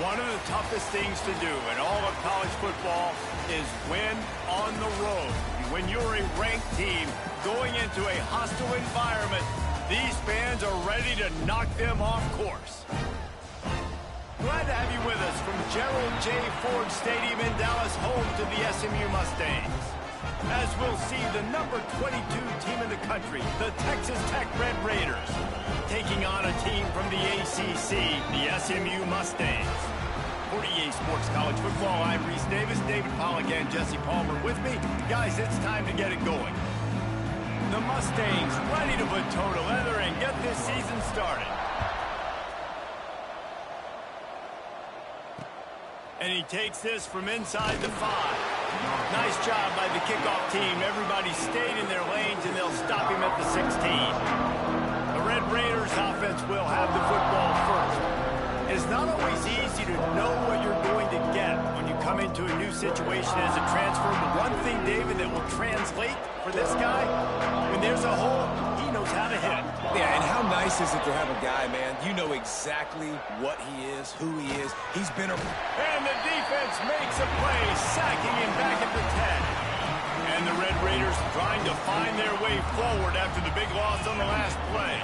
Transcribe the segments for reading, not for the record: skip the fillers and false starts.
One of the toughest things to do in all of college football is win on the road. When you're a ranked team going into a hostile environment, these fans are ready to knock them off course. Glad to have you with us from Gerald J. Ford Stadium in Dallas, home to the SMU Mustangs. As we'll see the number 22 team in the country, the Texas Tech Red Raiders, taking on a team from the ACC, the SMU Mustangs. For EA Sports College Football, I'm Reese Davis, David Pollack and Jesse Palmer with me. Guys, it's time to get it going. The Mustangs ready to put toe to leather and get this season started. And he takes this from inside the 5. Nice job by the kickoff team. Everybody stayed in their lanes, and they'll stop him at the 16. The Red Raiders offense will have the football first. It's not always easy to know what you're going to get when you come into a new situation as a transfer. But one thing, David, that will translate for this guy, when there's a hole, he knows how to hit it. Yeah, and how nice is it to have a guy, man, you know exactly what he is, who he is. He's been a... And the defense makes a play, sacking him back at the 10. And the Red Raiders trying to find their way forward after the big loss on the last play.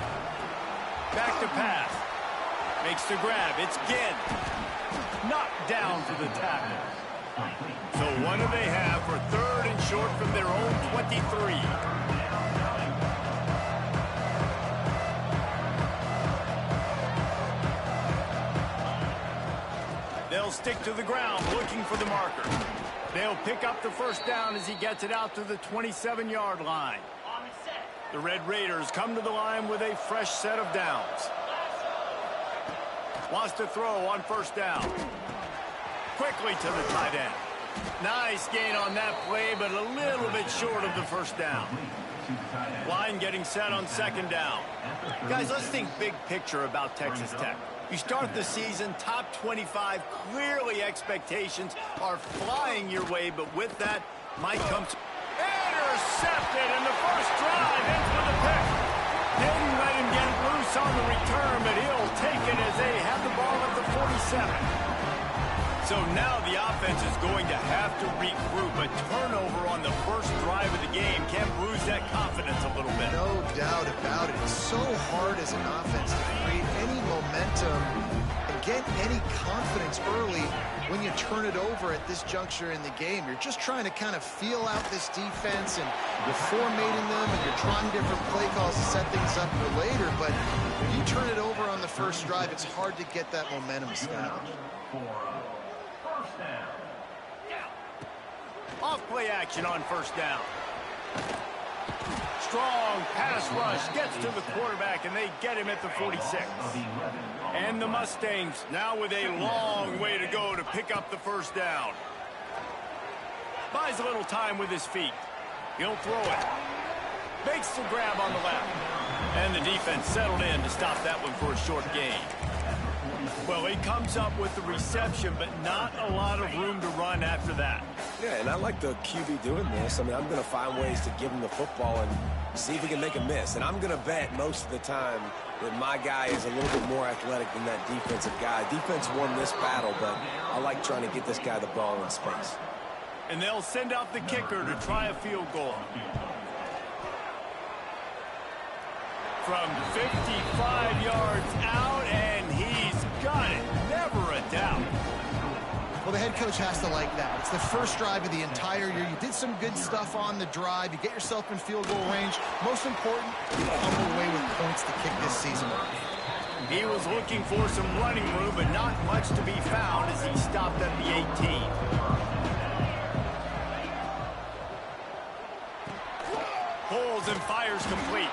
Back to pass. Makes the grab. It's Ginn. Knocked down to the tackle. So what do they have for third and short from their own 23? They'll stick to the ground looking for the marker. They'll pick up the first down as he gets it out to the 27-yard line. The Red Raiders come to the line with a fresh set of downs. Wants to throw on first down. Quickly to the tight end. Nice gain on that play, but a little bit short of the first down. Line getting set on second down. Guys, let's think big picture about Texas Tech. You start the season top 25. Clearly expectations are flying your way, but with that might come to... Intercepted in the first drive. Ends with a pick. Didn't let him get loose on the return, but he'll take it as they have the ball at the 47. So now the offense is going to have to regroup. A turnover on the first drive of the game can bruise that confidence a little bit. No doubt about it. It's so hard as an offense to create any momentum and get any confidence early when you turn it over at this juncture in the game. You're just trying to kind of feel out this defense, and you're formatting them, and you're trying different play calls to set things up for later. But when you turn it over on the first drive, it's hard to get that momentum established. Off play action on first down. Strong pass rush gets to the quarterback, and they get him at the 46. And the Mustangs now with a long way to go to pick up the first down. Buys a little time with his feet. He'll throw it. Makes the grab on the left. And the defense settled in to stop that one for a short gain. Well, he comes up with the reception, but not a lot of room to run after that. Yeah, and I like the QB doing this. I mean, I'm going to find ways to give him the football and see if he can make a miss. And I'm going to bet most of the time that my guy is a little bit more athletic than that defensive guy. Defense won this battle, but I like trying to get this guy the ball in space. And they'll send out the kicker to try a field goal. From 55 yards out, and he's got it. Never a doubt. Well, the head coach has to like that. It's the first drive of the entire year. You did some good stuff on the drive. You get yourself in field goal range. Most important, you come away with points to kick this season off. He was looking for some running room, but not much to be found as he stopped at the 18. Pulls and fires complete.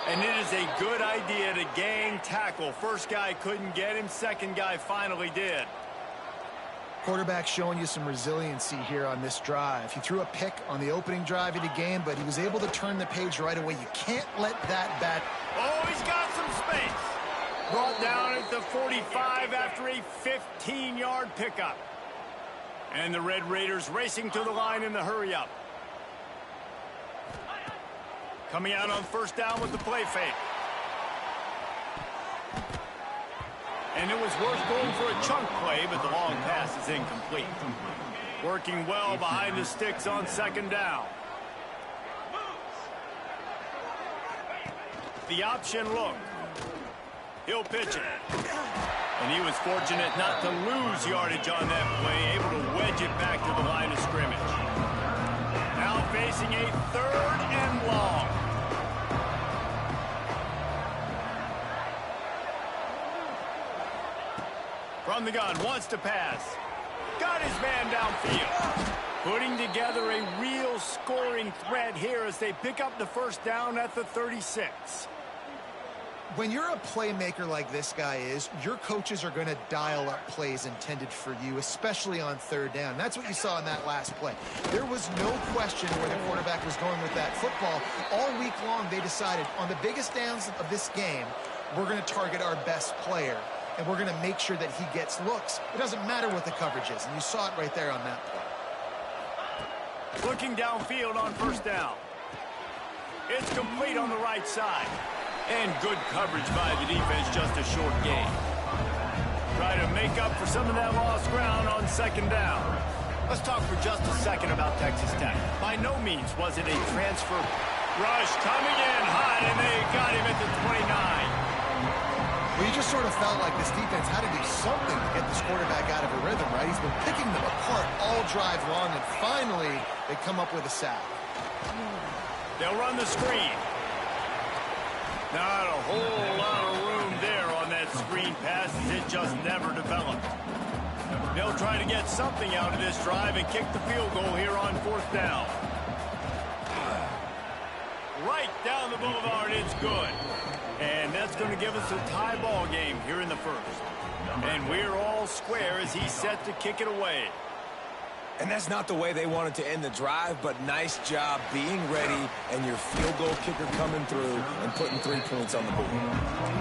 And it is a good idea to gang tackle. First guy couldn't get him. Second guy finally did. Quarterback showing you some resiliency here on this drive. He threw a pick on the opening drive of the game, but he was able to turn the page right away. You can't let that bat... Oh, he's got some space. Brought down at the 45 after a 15-yard pickup. And the Red Raiders racing to the line in the hurry-up. Coming out on first down with the play fake. And it was worth going for a chunk play, but the long pass is incomplete. Working well behind the sticks on second down. The option look. He'll pitch it. And he was fortunate not to lose yardage on that play, able to wedge it back to the line of scrimmage. Now facing a 3rd and long. From the gun, wants to pass. Got his man downfield. Putting together a real scoring threat here as they pick up the first down at the 36. When you're a playmaker like this guy is, your coaches are going to dial up plays intended for you, especially on 3rd down. That's what you saw in that last play. There was no question where the quarterback was going with that football. All week long, they decided on the biggest downs of this game, we're going to target our best player, and we're going to make sure that he gets looks. It doesn't matter what the coverage is, and you saw it right there on that play. Looking downfield on first down. It's complete on the right side. And good coverage by the defense, just a short gain. Try to make up for some of that lost ground on second down. Let's talk for just a second about Texas Tech. By no means was it a transfer rush coming in hot, and they got him at the 29. Well, you just sort of felt like this defense had to do something to get this quarterback out of a rhythm, right? He's been picking them apart all drive long, and finally they come up with a sack. They'll run the screen. Not a whole lot of room there on that screen pass as it just never developed. They'll try to get something out of this drive and kick the field goal here on 4th down. Right down the boulevard, it's good. And that's going to give us a tie ball game here in the first. And we're all square as he's set to kick it away. And that's not the way they wanted to end the drive, but nice job being ready and your field goal kicker coming through and putting 3 points on the board.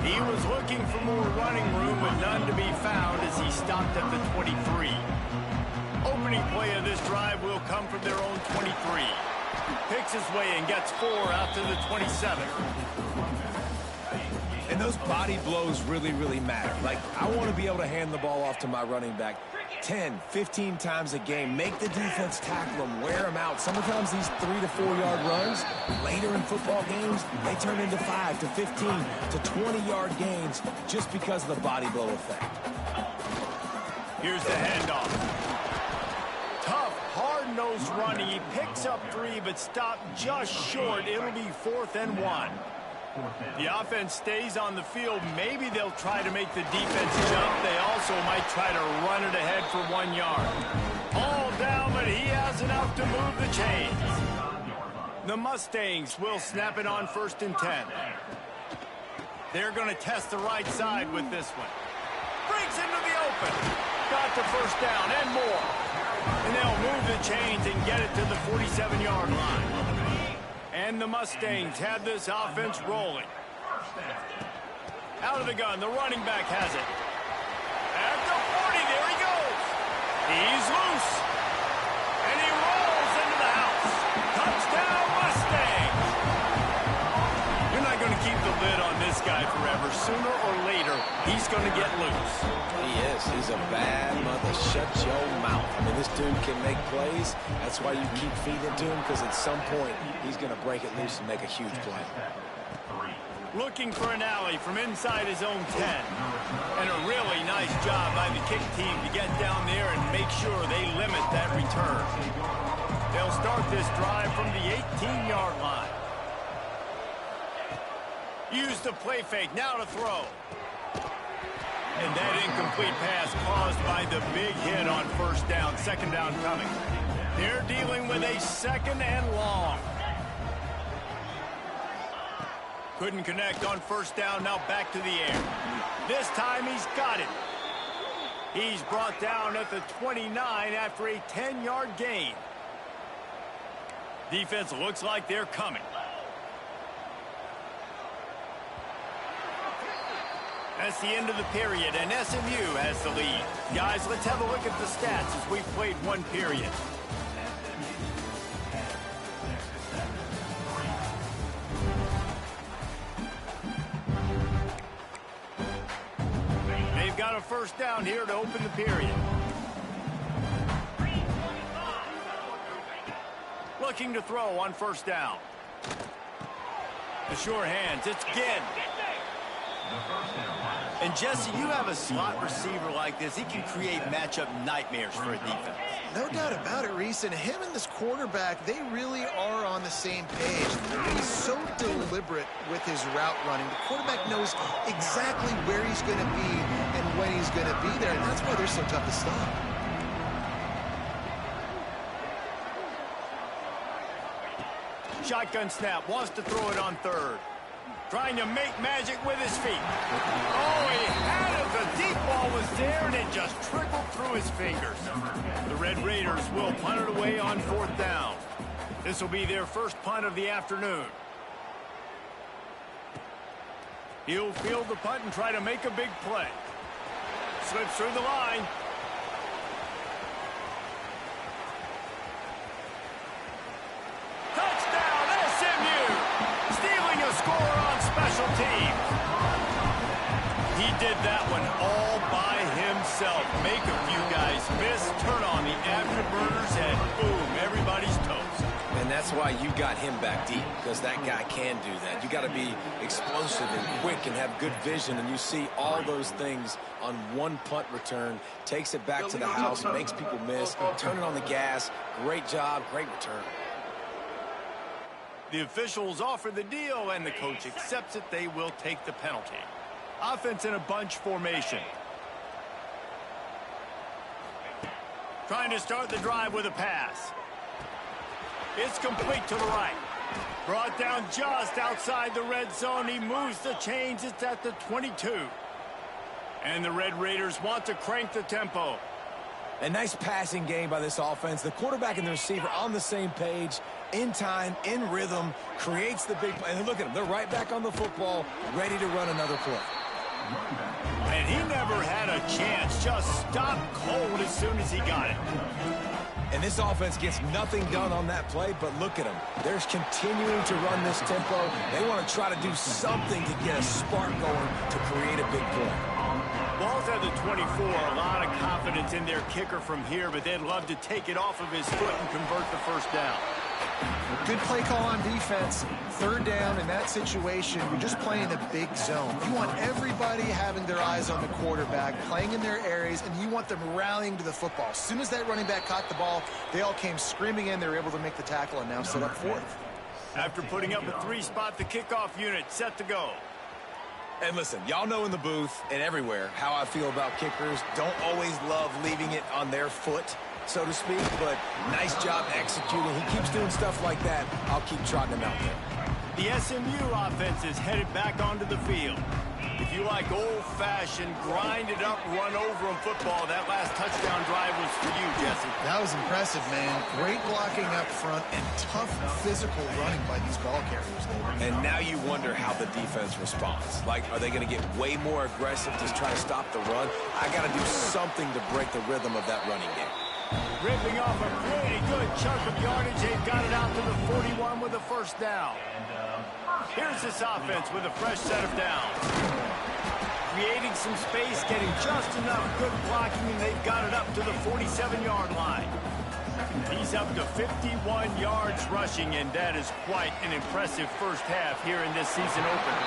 He was looking for more running room, but none to be found as he stopped at the 23. Opening play of this drive will come from their own 23. Picks his way and gets 4 out to the 27. And those body blows really, really matter. Like, I want to be able to hand the ball off to my running back 10, 15 times a game. Make the defense tackle them, wear them out. Sometimes these 3 to 4 yard runs, later in football games, they turn into 5 to 15 to 20 yard gains just because of the body blow effect. Here's the handoff. Tough, hard-nosed running. He picks up 3, but stopped just short. It'll be 4th and 1. The offense stays on the field. Maybe they'll try to make the defense jump. They also might try to run it ahead for 1 yard. All down, but he has enough to move the chains. The Mustangs will snap it on 1st and 10. They're going to test the right side with this one. Breaks into the open. Got the first down and more. And they'll move the chains and get it to the 47-yard line. And the Mustangs have this offense rolling. Out of the gun, the running back has it. At the 40, there he goes. He's loose. And he rolls into the house. Touchdown, Mustangs. You're not going to keep the lid on this guy forever. Sooner or later, he's going to get loose. He is. He's a bad mother. Shut your mouth. I mean, this dude can make plays. That's why you keep feeding it to him, because at some point, he's going to break it loose and make a huge play. Looking for an alley from inside his own 10. And a really nice job by the kick team to get down there and make sure they limit that return. They'll start this drive from the 18-yard line. Use the play fake, now to throw. And that incomplete pass caused by the big hit on first down. Second down coming. They're dealing with a 2nd and long. Couldn't connect on first down, now back to the air. This time he's got it. He's brought down at the 29 after a 10-yard gain. Defense looks like they're coming. That's the end of the period, and SMU has the lead. Guys, let's have a look at the stats as we've played 1 period. They've They've got a first down here to open the period. Looking to throw on first down. The sure hands, it's Ginn. And Jesse, you have a slot receiver like this, he can create matchup nightmares for a defense. No doubt about it, Reese. And him and this quarterback, they really are on the same page. He's so deliberate with his route running. The quarterback knows exactly where he's going to be and when he's going to be there, and that's why they're so tough to stop. Shotgun snap, wants to throw it on third. Trying to make magic with his feet. Oh, he had it. The deep ball was there, and it just trickled through his fingers. The Red Raiders will punt it away on fourth down. This will be their first punt of the afternoon. He'll field the punt and try to make a big play. Slips through the line. Touchdown, SMU! Stealing a score on special teams. He did that one all by himself. Make a few guys miss, turn on the afterburners, and boom, everybody's toast. And that's why you got him back deep, because that guy can do that. You got to be explosive and quick and have good vision, and you see all those things on one punt return. Takes it back to the house, makes people miss, turning on the gas. Great job, great return. The officials offer the deal, and the coach accepts it. They will take the penalty. Offense in a bunch formation. Trying to start the drive with a pass. It's complete to the right. Brought down just outside the red zone. He moves the chains. It's at the 22. And the Red Raiders want to crank the tempo. A nice passing game by this offense. The quarterback and the receiver on the same page, in time, in rhythm, creates the big play. And look at them. They're right back on the football, ready to run another play. And he never had a chance. Just stopped cold as soon as he got it. And this offense gets nothing done on that play, but look at them. They're continuing to run this tempo. They want to try to do something to get a spark going to create a big play. Ball's at the 24. A lot of confidence in their kicker from here, but they'd love to take it off of his foot and convert the first down. Good play call on defense. Third down in that situation, you're just playing the big zone. You want everybody having their eyes on the quarterback, playing in their areas, and you want them rallying to the football. As soon as that running back caught the ball, they all came screaming in. They were able to make the tackle and now set up fourth. After putting up a three-spot, the kickoff unit set to go. And listen, y'all know in the booth and everywhere how I feel about kickers. Don't always love leaving it on their foot, so to speak, but nice job executing. He keeps doing stuff like that. I'll keep trotting him out there. The SMU offense is headed back onto the field. If you like old-fashioned, grind-it-up, run-over-'em football, that last touchdown drive was for you, Jesse. That was impressive, man. Great blocking up front and tough physical running by these ball carriers. And now you wonder how the defense responds. Like, are they going to get way more aggressive to try to stop the run? I got to do something to break the rhythm of that running game. Ripping off a pretty good chunk of yardage. They've got it out to the 41 with a first down. Here's this offense with a fresh set of downs. Creating some space, getting just enough good blocking, and they've got it up to the 47-yard line. He's up to 51 yards rushing, and that is quite an impressive first half here in this season opener.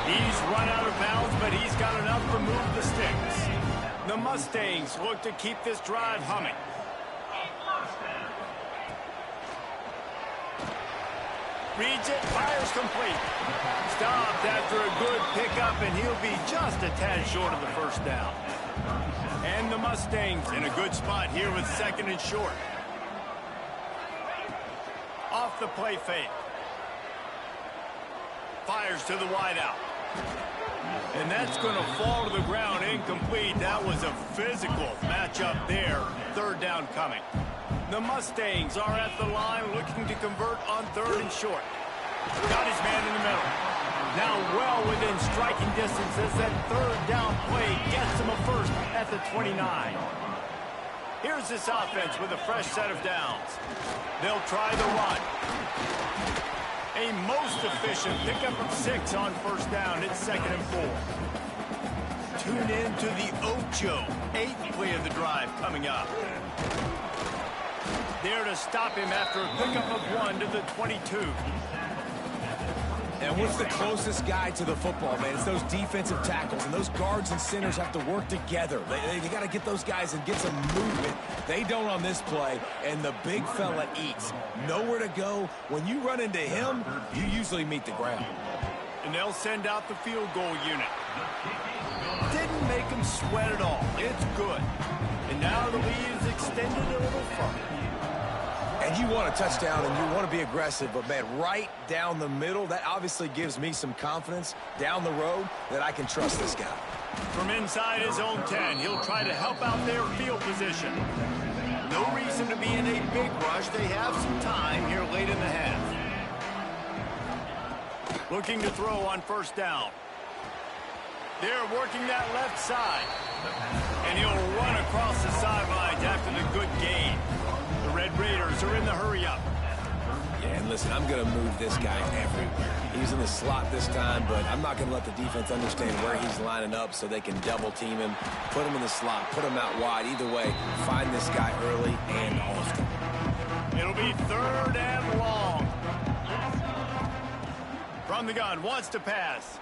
He's run out of bounds, but he's got enough to move the sticks. The Mustangs look to keep this drive humming. Reads it, fires complete. Stopped after a good pickup, and he'll be just a tad short of the first down. And the Mustangs in a good spot here with second and short. Off the play fake. Fires to the wideout. And that's going to fall to the ground incomplete. That was a physical matchup there. Third down coming. The Mustangs are at the line looking to convert on third and short. Got his man in the middle. Now well within striking distance as that third down play gets him a first at the 29. Here's this offense with a fresh set of downs. They'll try the run. A most efficient pickup of 6 on first down. It's 2nd and 4. tune in to the Ocho. 8th play of the drive coming up. There to stop him after a pickup of 1 to the 22. And what's the closest guy to the football, man? It's those defensive tackles, and those guards and centers have to work together. They got to get those guys and get some movement. They don't on this play, and the big fella eats. Nowhere to go. When you run into him, you usually meet the ground. And they'll send out the field goal unit. Didn't make him sweat at all. It's good. And now the lead is extended a little further. And you want a touchdown, and you want to be aggressive, but, man, right down the middle, that obviously gives me some confidence down the road that I can trust this guy. From inside his own 10, he'll try to help out their field position. No reason to be in a big rush. They have some time here late in the half. Looking to throw on first down. They're working that left side. And he'll run across the sidelines after the good gain. The Red Raiders are in the hurry-up. Yeah, and listen, I'm going to move this guy everywhere. He's in the slot this time, but I'm not going to let the defense understand where he's lining up so they can double-team him, put him in the slot, put him out wide. Either way, find this guy early and often. It'll be 3rd and long. From the gun, wants to pass.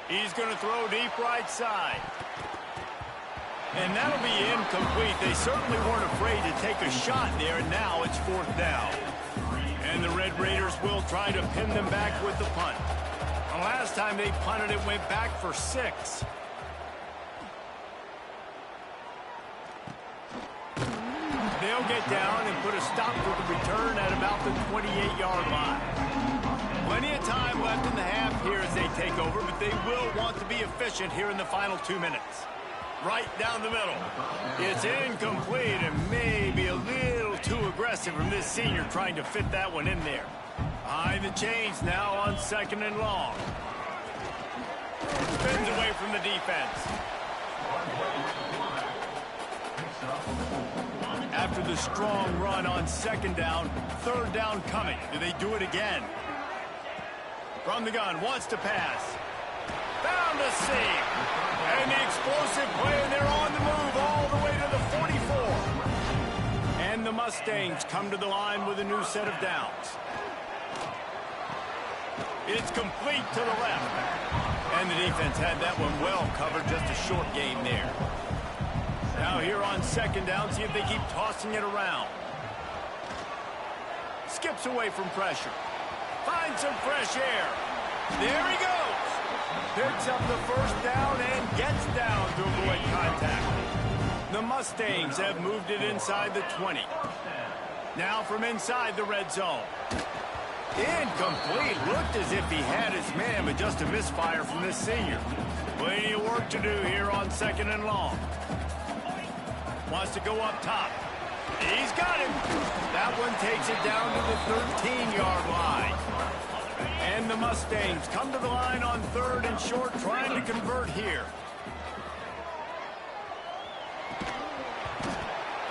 He's going to throw deep right side. And that'll be incomplete. They certainly weren't afraid to take a shot there, and now it's 4th down. And the Red Raiders will try to pin them back with the punt. The last time they punted, it went back for 6. They'll get down and put a stop to the return at about the 28-yard line. Plenty of time left in the half here as they take over, but they will want to be efficient here in the final 2 minutes. Right down the middle. It's incomplete and maybe a little too aggressive from this senior trying to fit that one in there. Behind the chains now on 2nd and long. Spins away from the defense. After the strong run on 2nd down, 3rd down coming. Do they do it again? From the gun, wants to pass. Found a seam. And the explosive play, and they're on the move all the way to the 44. And the Mustangs come to the line with a new set of downs. It's complete to the left. And the defense had that one well covered, just a short gain there. Now here on 2nd down, see if they keep tossing it around. Skips away from pressure. Finds some fresh air. There he goes. Picks up the 1st down and gets down to avoid contact. The Mustangs have moved it inside the 20. Now from inside the red zone. Incomplete. Looked as if he had his man, but just a misfire from this senior. Plenty of work to do here on 2nd and long. Wants to go up top. He's got him. That one takes it down to the 13-yard line. And the Mustangs come to the line on 3rd and short, trying to convert here.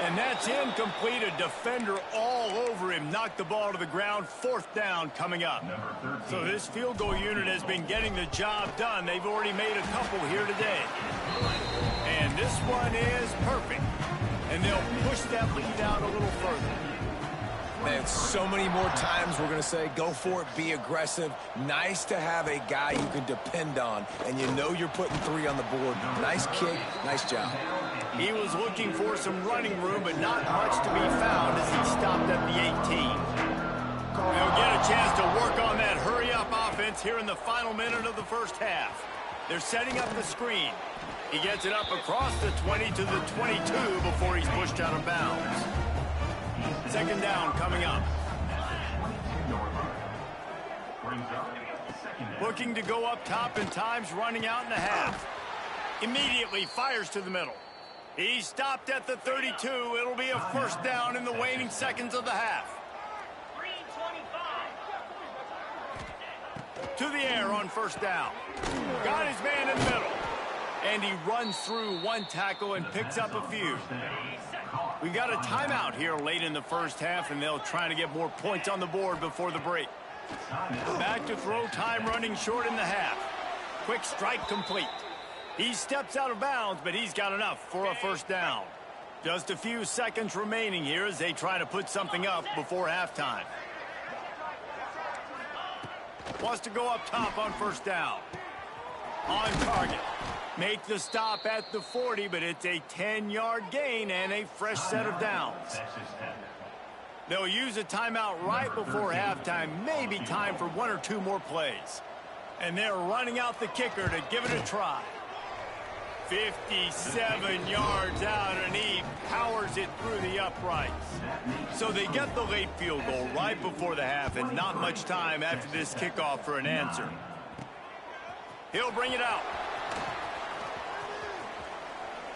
And that's incomplete. A defender all over him. Knocked the ball to the ground. 4th down coming up. So this field goal unit has been getting the job done. They've already made a couple here today. And this one is perfect. And they'll push that lead out a little further. Man, so many more times we're going to say, go for it, be aggressive. Nice to have a guy you can depend on, and you know you're putting 3 on the board. Nice kick, nice job. He was looking for some running room, but not much to be found as he stopped at the 18. They'll get a chance to work on that hurry-up offense here in the final minute of the 1st half. They're setting up the screen. He gets it up across the 20 to the 22 before he's pushed out of bounds. 2nd down coming up. Looking to go up top, and time's running out in the half. Immediately fires to the middle. He stopped at the 32. It'll be a 1st down in the waning seconds of the half. To the air on 1st down. Got his man in the middle. And he runs through one tackle and picks up a few. We've got a timeout here late in the 1st half, and they'll try to get more points on the board before the break. Back to throw, time running short in the half. Quick strike complete. He steps out of bounds, but he's got enough for a first down. Just a few seconds remaining here as they try to put something up before halftime. Wants to go up top on first down. On target. Make the stop at the 40, but it's a 10-yard gain and a fresh set of downs. They'll use a timeout right before halftime. Maybe time for one or two more plays. And they're running out the kicker to give it a try. 57 yards out, and he powers it through the uprights. So they get the late field goal right before the half, and not much time after this kickoff for an answer. He'll bring it out.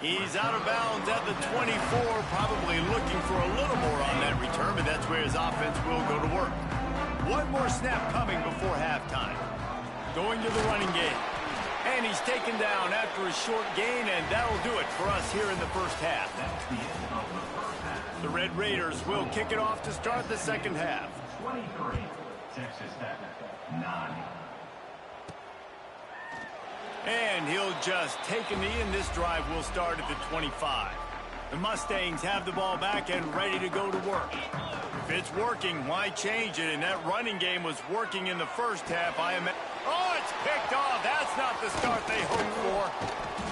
He's out of bounds at the 24, probably looking for a little more on that return, but that's where his offense will go to work. One more snap coming before halftime. Going to the running game. And he's taken down after a short gain, and that'll do it for us here in the first half. The Red Raiders will kick it off to start the second half. 23, Texas Tech, 9. And he'll just take a knee, and this drive will start at the 25. The Mustangs have the ball back and ready to go to work. If it's working, why change it? And that running game was working in the first half. Oh, it's picked off. That's not the start they hoped for.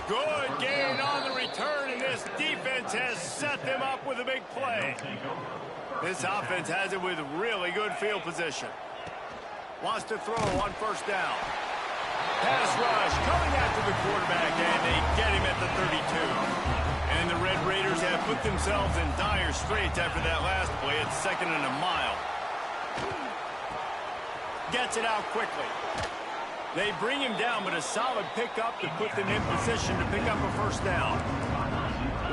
Good gain on the return, and this defense has set them up with a big play. This offense has it with really good field position. Wants to throw on first down. Pass rush coming after the quarterback, and they get him at the 32. And the Red Raiders have put themselves in dire straits after that last play. It's 2nd and a mile. Gets it out quickly. They bring him down, but a solid pickup to put them in position to pick up a first down.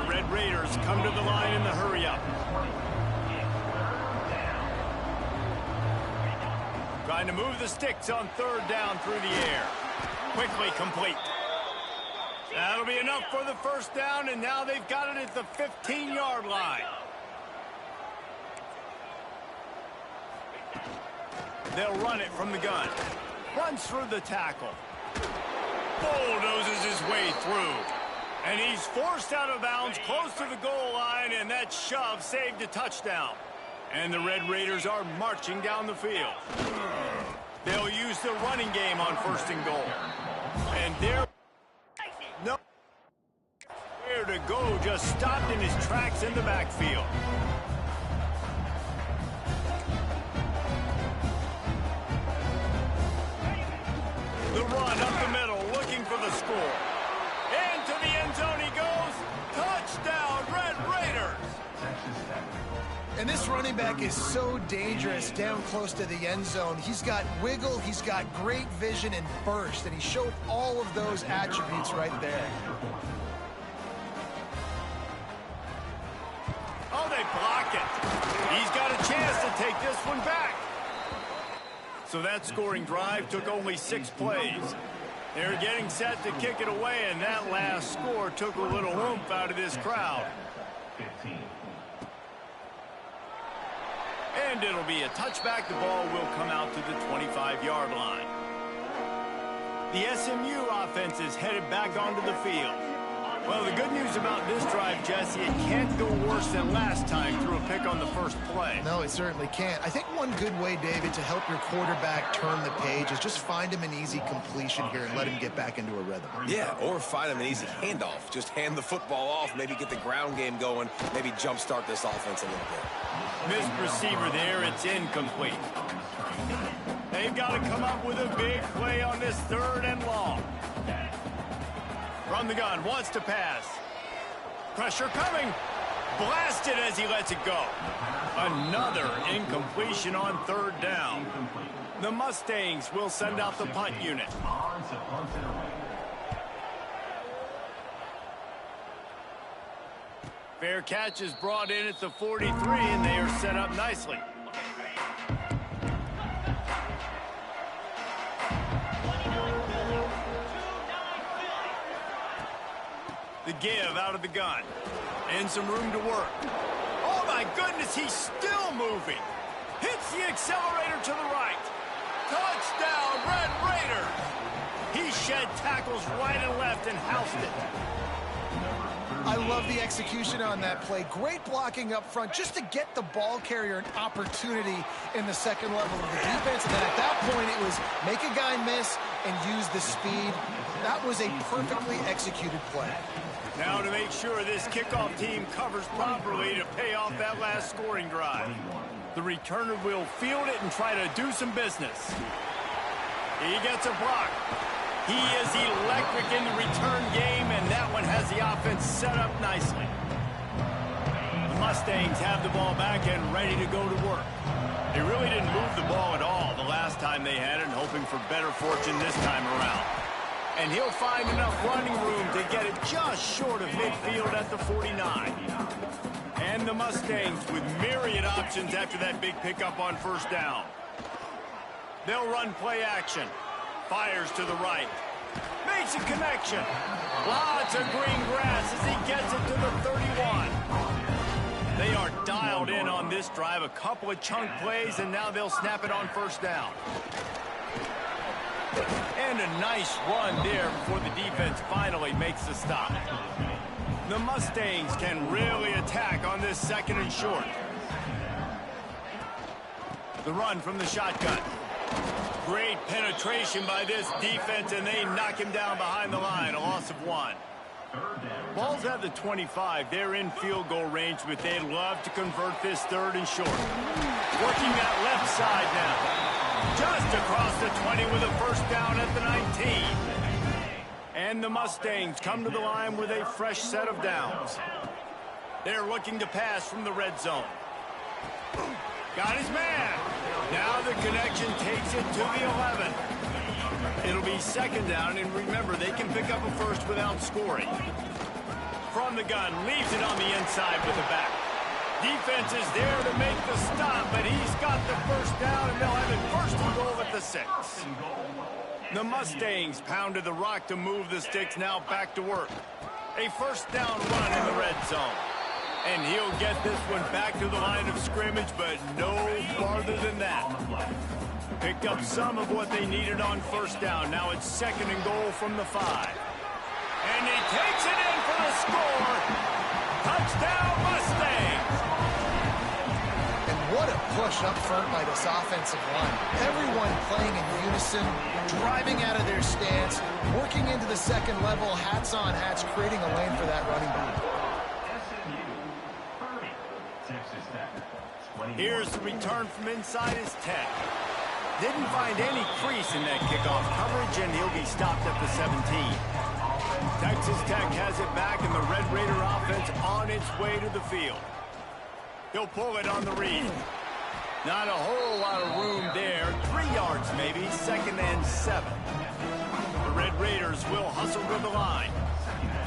The Red Raiders come to the line in the hurry-up. Trying to move the sticks on third down through the air. Quickly complete. That'll be enough for the first down, and now they've got it at the 15-yard line. They'll run it from the gun. Runs through the tackle. Bulldozes his way through. And he's forced out of bounds close to the goal line, and that shove saved a touchdown. And the Red Raiders are marching down the field. They'll use the running game on 1st and goal. And they're nowhere to go, just stopped in his tracks in the backfield. The run up the middle, looking for the score. Into the end zone he goes. Touchdown, Red Raiders. And this running back is so dangerous down close to the end zone. He's got wiggle, he's got great vision and burst, and he showed all of those attributes right there. Oh, they block it. He's got a chance to take this one back. So that scoring drive took only 6 plays. They're getting set to kick it away, and that last score took a little oomph out of this crowd. 15. And it'll be a touchback. The ball will come out to the 25-yard line. The SMU offense is headed back onto the field. Well, the good news about this drive, Jesse, it can't go worse than last time through a pick on the first play. No, it certainly can't. I think one good way, David, to help your quarterback turn the page is just find him an easy completion here and let him get back into a rhythm. Yeah, or find him an easy handoff. Just hand the football off, maybe get the ground game going, maybe jumpstart this offense a little bit. Missed receiver there, it's incomplete. They've got to come up with a big play on this 3rd and long. From the gun, wants to pass. Pressure coming. Blasted as he lets it go. Another incompletion on 3rd down. The Mustangs will send out the punt unit. Fair catch is brought in at the 43, and they are set up nicely. The give out of the gun. And some room to work. Oh, my goodness, he's still moving. Hits the accelerator to the right. Touchdown, Red Raiders. He shed tackles right and left and housed it. I love the execution on that play. Great blocking up front just to get the ball carrier an opportunity in the second level of the defense. And then at that point, it was make a guy miss and use the speed. That was a perfectly executed play. Now to make sure this kickoff team covers properly to pay off that last scoring drive. The returner will field it and try to do some business. He gets a block. He is electric in the return game, and that one has the offense set up nicely. The Mustangs have the ball back and ready to go to work. They really didn't move the ball at all the last time they had it, hoping for better fortune this time around. And he'll find enough running room to get it just short of midfield at the 49. And the Mustangs with myriad options after that big pickup on first down. They'll run play action. Fires to the right. Makes a connection. Lots of green grass as he gets it to the 31. They are dialed in on this drive. A couple of chunk plays, and now they'll snap it on first down. And a nice run there before the defense finally makes the stop. The Mustangs can really attack on this second and short. The run from the shotgun. Great penetration by this defense, and they knock him down behind the line. A loss of 1. Ball's at the 25. They're in field goal range, but they'd love to convert this third and short. Working that left side now. Just across the 20 with a first down at the 19. And the Mustangs come to the line with a fresh set of downs. They're looking to pass from the red zone. Got his man. Now the connection takes it to the 11. It'll be second down, and remember, they can pick up a first without scoring. From the gun, leaves it on the inside with the back. Defense is there to make the stop, but he's got the first down, and they'll have it first and goal at the 6. The Mustangs pounded the rock to move the sticks, now back to work. A first down run in the red zone. And he'll get this one back to the line of scrimmage, but no farther than that. Picked up some of what they needed on first down. Now it's second and goal from the 5. And he takes it in for the score. Touchdown, Mustangs! And what a push up front by this offensive line. Everyone playing in unison, driving out of their stance, working into the second level, hats on hats, creating a lane for that running back. Here's the return from inside his 10. Didn't find any crease in that kickoff coverage, and he'll be stopped at the 17. Texas Tech has it back, and the Red Raider offense on its way to the field. He'll pull it on the read. Not a whole lot of room there. 3 yards maybe, second and 7. The Red Raiders will hustle to the line.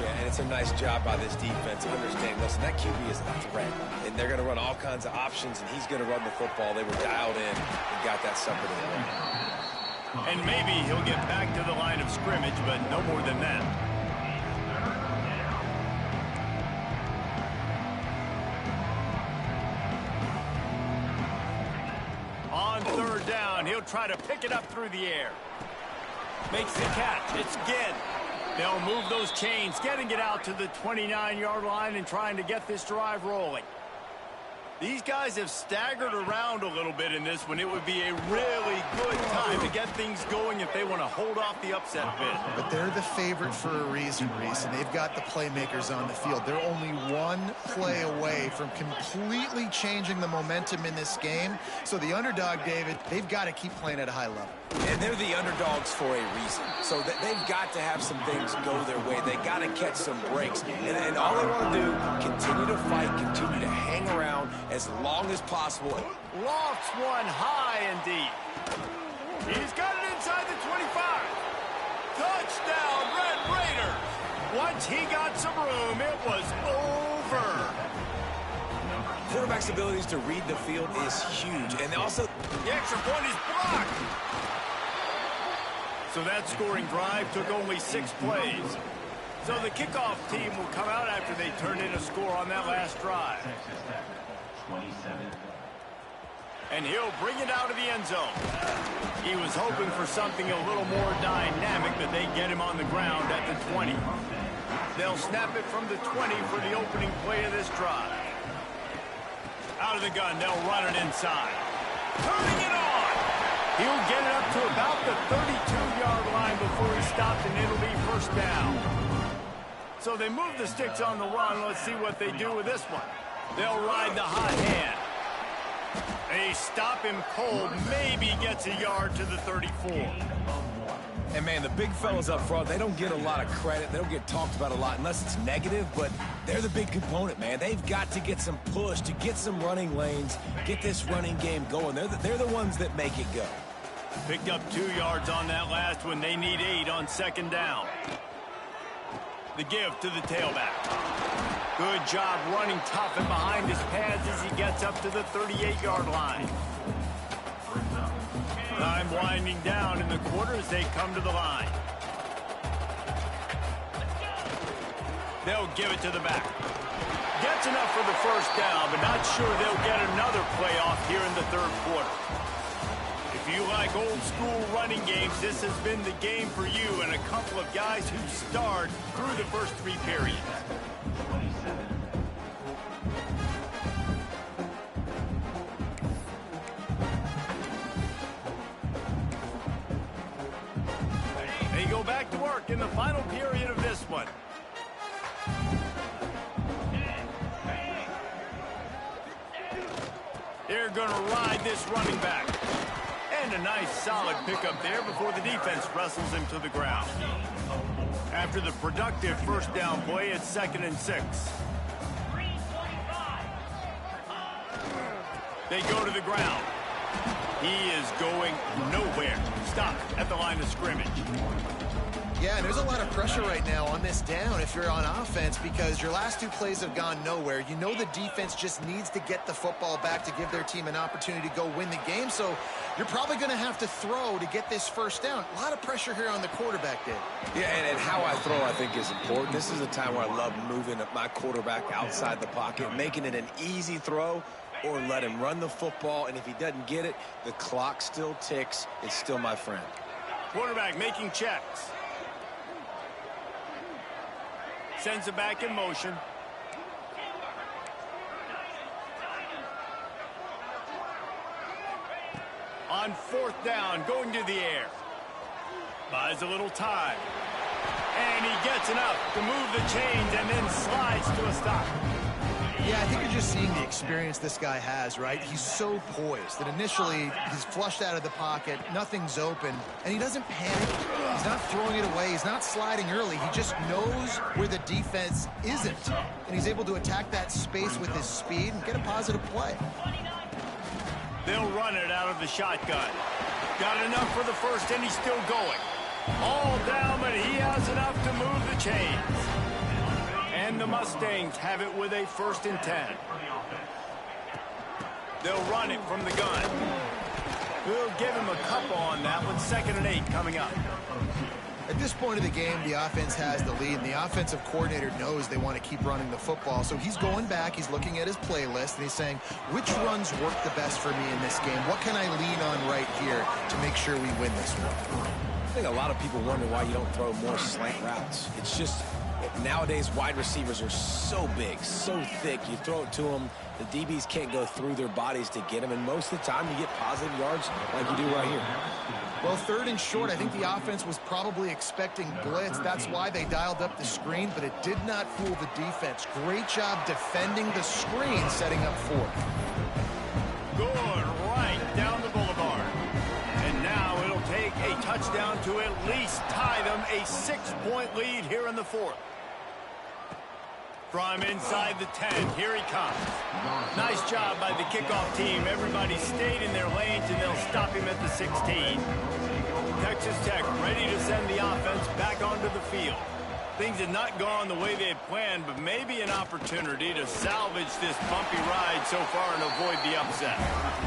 Yeah, and it's a nice job by this defense of understanding, listen, that QB is a threat, and they're going to run all kinds of options, and he's going to run the football. They were dialed in and got that sucker to the line. And maybe he'll get back to the line of scrimmage, but no more than that. On third down, he'll try to pick it up through the air. Makes the catch. It's Ginn. They'll move those chains, getting it out to the 29-yard line and trying to get this drive rolling. These guys have staggered around a little bit in this one. It would be a really good time to get things going if they want to hold off the upset bid. But they're the favorite for a reason, Reese, and they've got the playmakers on the field. They're only one play away from completely changing the momentum in this game. So the underdog, David, they've got to keep playing at a high level. And they're the underdogs for a reason. So they've got to have some things go their way. They got to catch some breaks. And all they want to do, continue to fight, continue to hang around as long as possible. Lofts one high and deep. He's got it inside the 25. Touchdown, Red Raiders. Once he got some room, it was over. Quarterback's abilities to read the field is huge. And also, the extra point is blocked. So that scoring drive took only 6 plays. So the kickoff team will come out after they turned in a score on that last drive. And he'll bring it out of the end zone. He was hoping for something a little more dynamic, but they get him on the ground at the 20. They'll snap it from the 20 for the opening play of this drive. Out of the gun, they'll run it inside. Turning it on! He'll get it up to about the 32-yard line before he stops, and it'll be first down. So they move the sticks on the run. Let's see what they do with this one. They'll ride the hot hand. They stop him cold, maybe gets a yard to the 34. And, man, the big fellas up front, they don't get a lot of credit. They don't get talked about a lot unless it's negative, but they're the big component, man. They've got to get some push, to get some running lanes, get this running game going. They're the ones that make it go. Picked up 2 yards on that last one. They need 8 on second down. The give to the tailback. Good job running tough and behind his pads as he gets up to the 38-yard line. Time winding down in the quarter as they come to the line. They'll give it to the back. Gets enough for the first down, but not sure they'll get another play off here in the third quarter. If you like old school running games, this has been the game for you and a couple of guys who starred through the first 3 periods. They go back to work in the final period of this one. They're going to ride this running back. And a nice solid pickup there before the defense wrestles him to the ground. After the productive first down play, it's 2nd and 6. They go to the ground. He is going nowhere. Stop at the line of scrimmage. Yeah, and there's a lot of pressure right now on this down if you're on offense because your last 2 plays have gone nowhere. You know the defense just needs to get the football back to give their team an opportunity to go win the game, so you're probably going to have to throw to get this first down. A lot of pressure here on the quarterback, Dave. Yeah, and how I throw, I think, is important. This is a time where I love moving my quarterback outside the pocket, making it an easy throw, or let him run the football, and if he doesn't get it, the clock still ticks. It's still my friend. Quarterback making checks. Sends it back in motion. On 4th down, going to the air. Buys a little time. And he gets enough to move the chains and then slides to a stop. Yeah, I think you're just seeing the experience this guy has, right? He's so poised that initially he's flushed out of the pocket, nothing's open, and he doesn't panic. He's not throwing it away. He's not sliding early. He just knows where the defense isn't, and he's able to attack that space with his speed and get a positive play. They'll run it out of the shotgun. Got enough for the first, and he's still going. All down, but he has enough to move the chains. And the Mustangs have it with a 1st and 10. They'll run it from the gun. We'll give him a couple on that one. 2nd and 8 coming up. At this point of the game, the offense has the lead, and the offensive coordinator knows they want to keep running the football. So he's going back, he's looking at his playlist, and he's saying, which runs work the best for me in this game? What can I lean on right here to make sure we win this one? I think a lot of people wonder why you don't throw more slant routes. It's just nowadays wide receivers are so big, so thick. You throw it to them, the DBs can't go through their bodies to get them, and most of the time you get positive yards like you do right here. Well, 3rd and short, I think the offense was probably expecting blitz. That's why they dialed up the screen, but it did not fool the defense. Great job defending the screen, setting up 4th. Good right down the boulevard. And now it'll take a touchdown to at least tie them a 6-point lead here in the 4th. From inside the 10, here he comes. Nice job by the kickoff team. Everybody stayed in their lanes, and they'll stop him at the 16. Texas Tech ready to send the offense back onto the field. Things had not gone the way they had planned, but maybe an opportunity to salvage this bumpy ride so far and avoid the upset.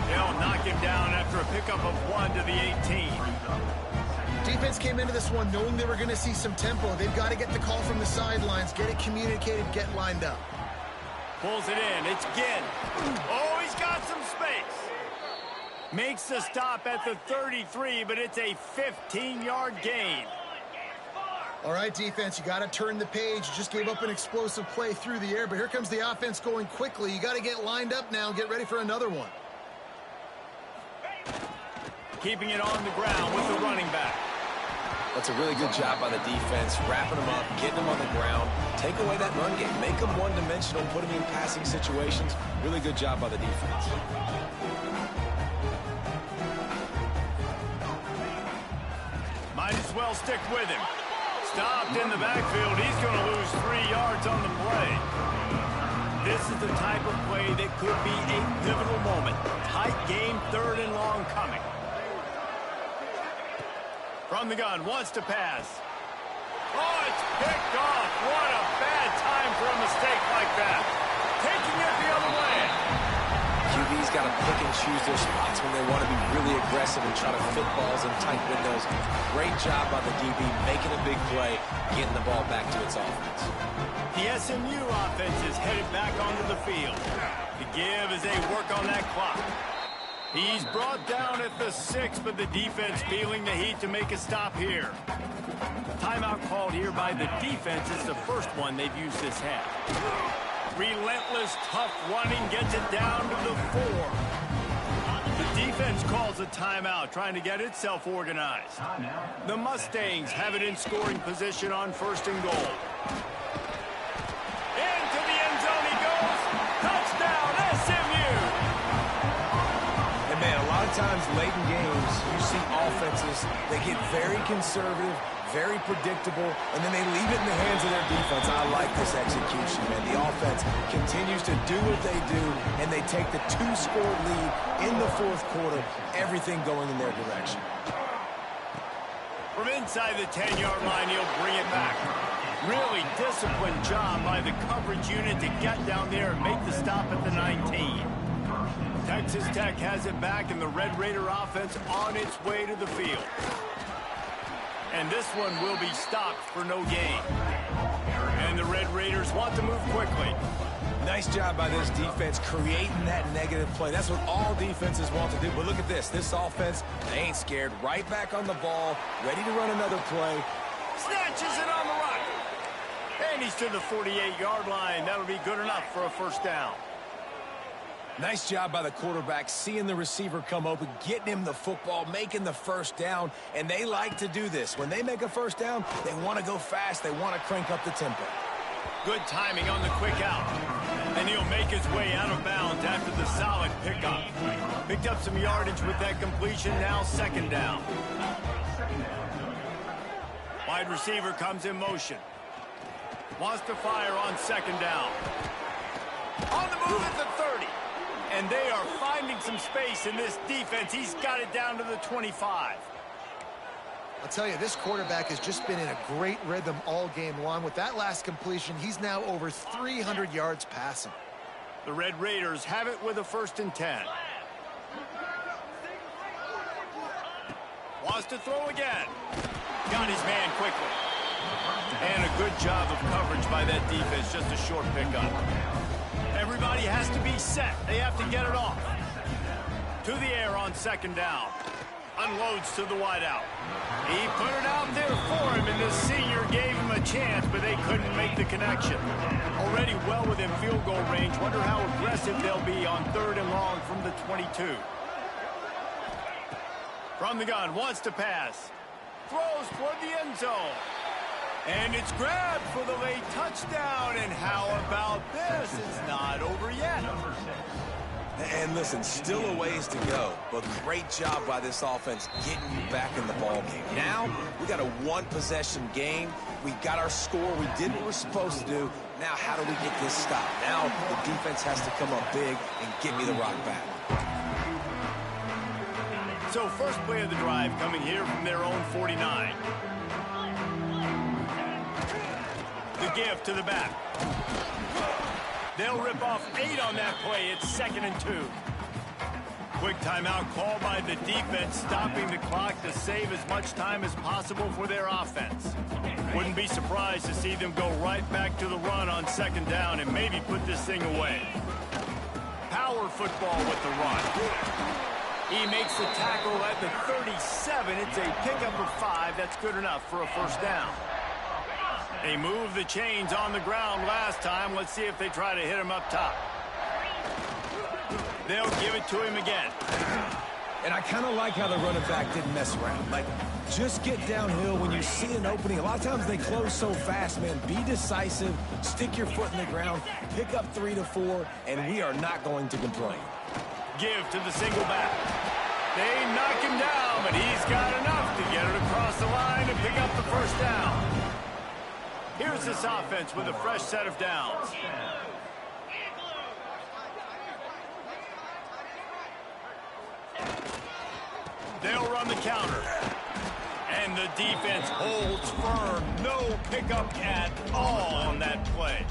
They'll knock him down after a pickup of 1 to the 18. Defense came into this one knowing they were going to see some tempo. They've got to get the call from the sidelines, get it communicated, get lined up. Pulls it in. It's Ginn. Oh, he's got some space. Makes the stop at the 33, but it's a 15-yard gain. All right, defense, you got to turn the page. You just gave up an explosive play through the air, but here comes the offense going quickly. You got to get lined up now and get ready for another one. Keeping it on the ground with the running back. That's a really good job by the defense, wrapping them up, getting them on the ground. Take away that run game. Make them one-dimensional, put them in passing situations. Really good job by the defense. Might as well stick with him. Stopped in the backfield. He's going to lose 3 yards on the play. This is the type of play that could be a pivotal moment. Tight game, 3rd and long coming. From the gun, wants to pass. Oh, it's picked off. What a bad time for a mistake like that. Taking it the other way. QB's got to pick and choose their spots when they want to be really aggressive and try to fit balls in tight windows. Great job by the DB, making a big play, getting the ball back to its offense. The SMU offense is headed back onto the field. The give as they work on that clock. He's brought down at the 6, but the defense feeling the heat to make a stop here. Timeout called here by the defense. It's the first one they've used this half. Relentless, tough running gets it down to the 4. The defense calls a timeout, trying to get itself organized. The Mustangs have it in scoring position on 1st and goal. Into the end zone he goes. Touchdown, SMU! And man, a lot of times late in games, you see offenses, they get very conservative, very predictable, and then they leave it in the hands of their defense. I like this execution, man. The offense continues to do what they do, and they take the 2-score lead in the 4th quarter, everything going in their direction. From inside the 10-yard line, he'll bring it back. Really disciplined job by the coverage unit to get down there and make the stop at the 19. Texas Tech has it back, and the Red Raider offense on its way to the field. And this one will be stopped for no gain. And the Red Raiders want to move quickly. Nice job by this defense creating that negative play. That's what all defenses want to do. But look at this. This offense, they ain't scared. Right back on the ball, ready to run another play. Snatches it on the run. And he's to the 48-yard line. That'll be good enough for a 1st down. Nice job by the quarterback, seeing the receiver come open, getting him the football, making the 1st down, and they like to do this. When they make a 1st down, they want to go fast. They want to crank up the tempo. Good timing on the quick out. And he'll make his way out of bounds after the solid pickup. Picked up some yardage with that completion, now 2nd down. Wide receiver comes in motion. Wants to fire on 2nd down. On the move at the 30. And they are finding some space in this defense. He's got it down to the 25. I'll tell you, this quarterback has just been in a great rhythm all game long. With that last completion, he's now over 300 yards passing. The Red Raiders have it with a 1st and 10. Wants to throw again. Got his man quickly. And a good job of coverage by that defense. Just a short pickup. Everybody has to be set. They have to get it off. To the air on 2nd down. Unloads to the wideout. He put it out there for him, and the senior gave him a chance, but they couldn't make the connection. Already well within field goal range. Wonder how aggressive they'll be on 3rd and long from the 22. From the gun, wants to pass. Throws toward the end zone. And it's grabbed for the late touchdown. And how about this? It's not over yet. And listen, still a ways to go, but great job by this offense getting you back in the ball game. Now, we got a 1-possession game. We got our score. We did what we're supposed to do. Now, how do we get this stop? Now, the defense has to come up big and get me the rock back. So, first play of the drive coming here from their own 49. The give to the back. They'll rip off 8 on that play. It's 2nd and 2. Quick timeout called by the defense, stopping the clock to save as much time as possible for their offense. Wouldn't be surprised to see them go right back to the run on 2nd down and maybe put this thing away. Power football with the run. He makes the tackle at the 37. It's a pickup of 5. That's good enough for a first down. They moved the chains on the ground last time. Let's see if they try to hit him up top. They'll give it to him again. And I kind of like how the running back didn't mess around. Like, just get downhill when you see an opening. A lot of times they close so fast, man. Be decisive, stick your foot in the ground, pick up 3 to 4, and we are not going to complain. Give to the single back. They knock him down, but he's got enough to get it across the line and pick up the first down. Here's this offense with a fresh set of downs. They'll run the counter. And the defense holds firm. No pickup at all on that play.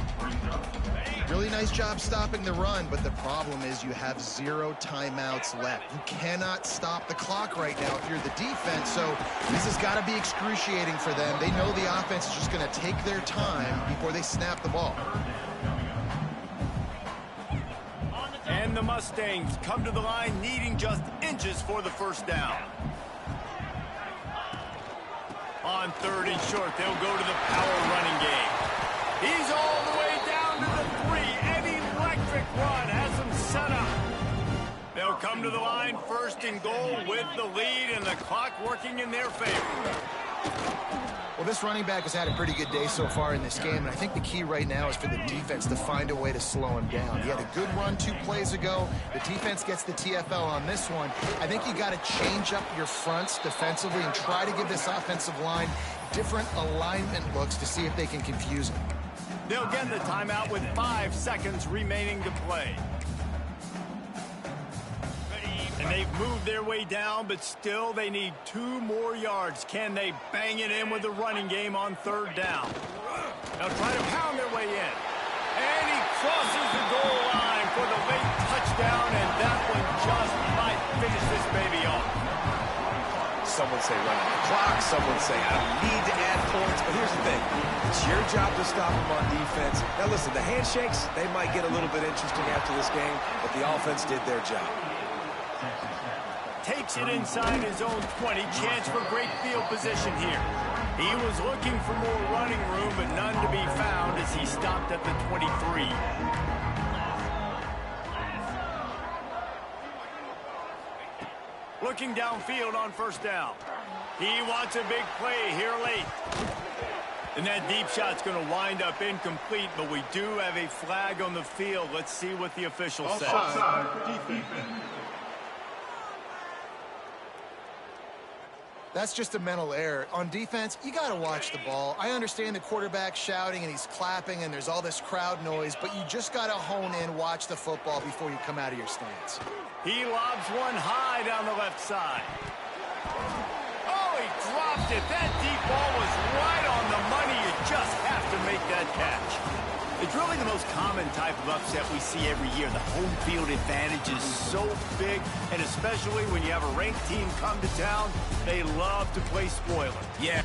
Really nice job stopping the run, but the problem is you have 0 timeouts left. You cannot stop the clock right now if you're the defense, so this has got to be excruciating for them. They know the offense is just going to take their time before they snap the ball. And the Mustangs come to the line needing just inches for the first down. On 3rd and short, they'll go to the power running game. He's all the way down to the 3. An electric run has him set up. They'll come to the line 1st and goal with the lead and the clock working in their favor. Well, this running back has had a pretty good day so far in this game, and I think the key right now is for the defense to find a way to slow him down. He had a good run 2 plays ago. The defense gets the TFL on this one. I think you got to change up your fronts defensively and try to give this offensive line different alignment looks to see if they can confuse him. They'll get the timeout with 5 seconds remaining to play. And they've moved their way down, but still they need 2 more yards. Can they bang it in with the running game on 3rd down? They'll try to pound their way in. And he crosses the goal line for the late touchdown, and that one just might finish this baby off. Some would say run out the clock. Some would say I don't need to add points. But here's the thing. It's your job to stop them on defense. Now, listen, the handshakes, they might get a little bit interesting after this game, but the offense did their job. Takes it inside his own 20. Chance for great field position here. He was looking for more running room, but none to be found as he stopped at the 23. Looking downfield on 1st down. He wants a big play here late. And that deep shot's going to wind up incomplete, but we do have a flag on the field. Let's see what the official says. That's just a mental error. On defense, you got to watch the ball. I understand the quarterback shouting and he's clapping and there's all this crowd noise, but you just got to hone in, watch the football before you come out of your stance. He lobs one high down the left side. Oh, he dropped it. That deep ball was right on the money. You just have to make that catch. It's really the most common type of upset we see every year. The home field advantage is so big, and especially when you have a ranked team come to town, they love to play spoiler. Yeah.